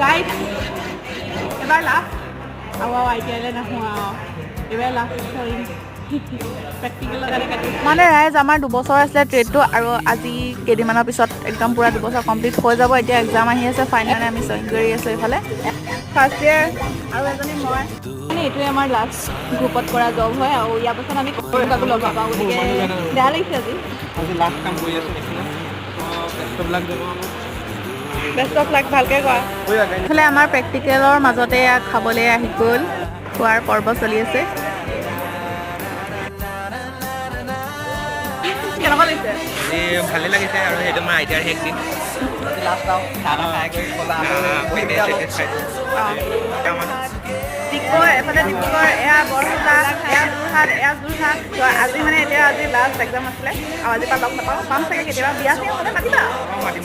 Guys, এবাৰ last আইডিয়ালৈ নাহোঁ আৰু এবাৰ লাষ্ট কৰিম প্ৰেক্টিকেলৰ কাৰণে কাটিম মানে ৰাইজ আমাৰ 2 বছৰ আছিলে ট্ৰেডটো আৰু আজি কেইদিনমানৰ পিছত একদম পূৰা 2 বছৰ কমপ্লিট হৈ যাব এতিয়া এক্সাম আহি আছে ফাইনেলি আমি জইন কৰি আছোঁ এইফালে ফাৰ্ষ্ট ইয়েৰ আৰু এজনী মই মানে এইটোৱে আমাৰ লাষ্ট গ্ৰুপত কৰা জব হয় আৰু ইয়াৰ পাছত আমি কাকো লগ নাপাওঁ গতিকে বেয়া লাগিছে আজি লাষ্ট কাম কৰি আছোঁ নিচিনা বেষ্টবিলাক জনাওঁ বেষ্ট অফ লাক ভালকৈ কৰা এইফালে আমাৰ প্ৰেক্টিকেলৰ মাজতে খাবলৈ আহি গ'ল খোৱাৰ পৰ্ব চলি আছে কেনেকুৱা লাগিছে ভালেই লাগিছে আৰু সেইটো আমাৰ আইডিয়াৰ শেষ দিন ডিগবৈ এফালে ডিব্ৰুগড় এয়া বৰপেটা এয়া যোৰহাট আজি মানে এতিয়া আজি লাষ্ট এক্সাম আছিলে আৰু আজিৰ পৰা লগ নাপাওঁ পাম চাগে কেতিয়াবা বিয়া চিয়া হ'লে মাতিবা মাতিম